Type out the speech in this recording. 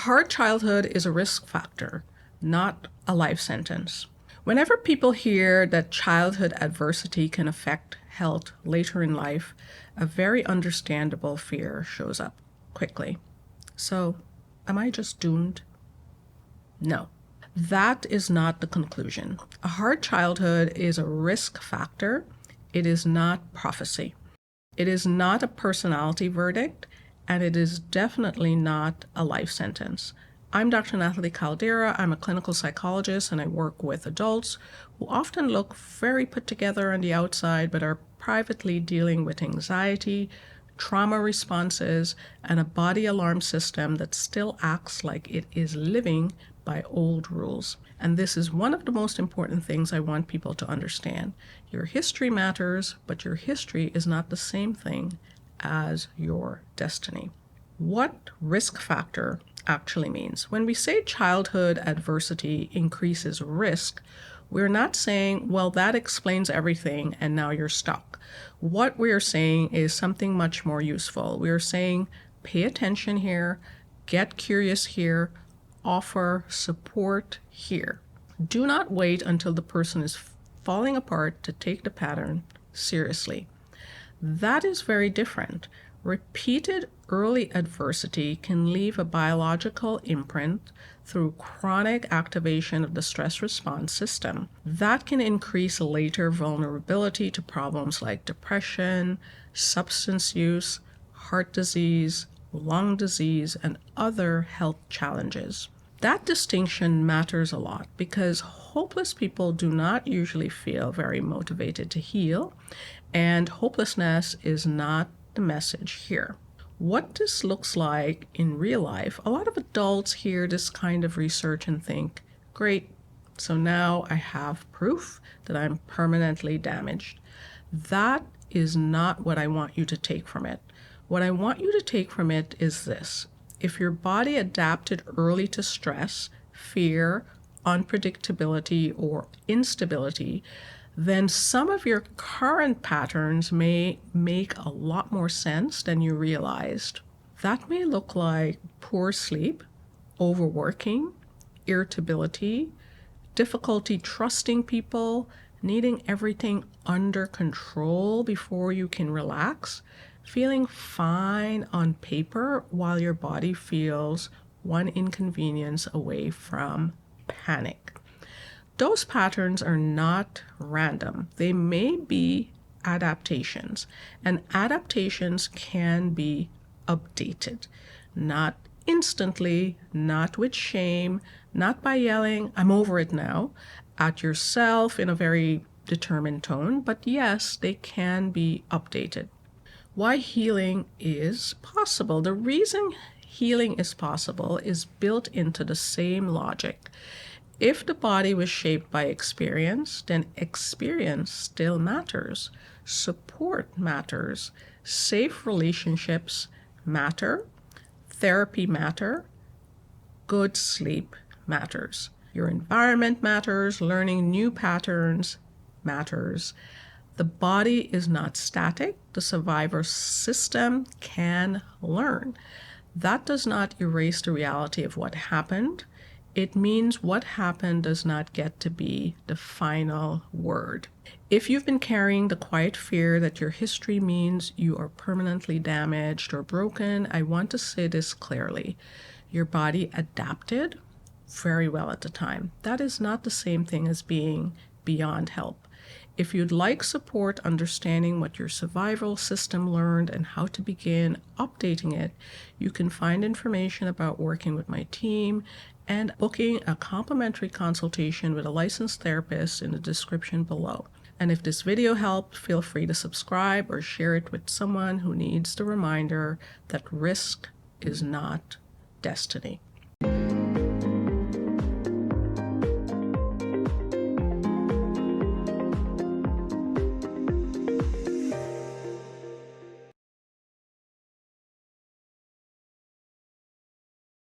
hard childhood is a risk factor, not a life sentence. Whenever people hear that childhood adversity can affect health later in life, a very understandable fear shows up quickly. So, am I just doomed? No. That is not the conclusion. A hard childhood is a risk factor. It is not prophecy. It is not a personality verdict, and it is definitely not a life sentence. I'm Dr. Natalie Caldera. I'm a clinical psychologist, and I work with adults who often look very put together on the outside, but are privately dealing with anxiety, trauma responses, and a body alarm system that still acts like it is living by old rules. And this is one of the most important things I want people to understand. Your history matters, but your history is not the same thing as your destiny. What risk factor actually means? When we say childhood adversity increases risk, we're not saying, well, that explains everything and now you're stuck. What we're saying is something much more useful. We're saying, pay attention here, get curious here, offer support here. Do not wait until the person is falling apart to take the pattern seriously. That is very different. Repeated early adversity can leave a biological imprint through chronic activation of the stress response system. That can increase later vulnerability to problems like depression, substance use, heart disease, lung disease, and other health challenges. That distinction matters a lot because hopeless people do not usually feel very motivated to heal, and hopelessness is not the message here. What this looks like in real life, a lot of adults hear this kind of research and think, great, so now I have proof that I'm permanently damaged. That is not what I want you to take from it. What I want you to take from it is this. If your body adapted early to stress, fear, unpredictability, or instability, then some of your current patterns may make a lot more sense than you realized. That may look like poor sleep, overworking, irritability, difficulty trusting people, needing everything under control before you can relax, feeling fine on paper while your body feels one inconvenience away from panic. Those patterns are not random. They may be adaptations, and adaptations can be updated. Not instantly, not with shame, not by yelling, I'm over it now, at yourself in a very determined tone, but yes, they can be updated. Why healing is possible. The reason healing is possible is built into the same logic. If the body was shaped by experience, then experience still matters. Support matters. Safe relationships matter. Therapy matter. Good sleep matters. Your environment matters. Learning new patterns matters. The body is not static. The survivor system can learn. That does not erase the reality of what happened. It means what happened does not get to be the final word. If you've been carrying the quiet fear that your history means you are permanently damaged or broken, I want to say this clearly. Your body adapted very well at the time. That is not the same thing as being beyond help. If you'd like support understanding what your survival system learned and how to begin updating it, you can find information about working with my team and booking a complimentary consultation with a licensed therapist in the description below. And if this video helped, feel free to subscribe or share it with someone who needs the reminder that risk is not destiny.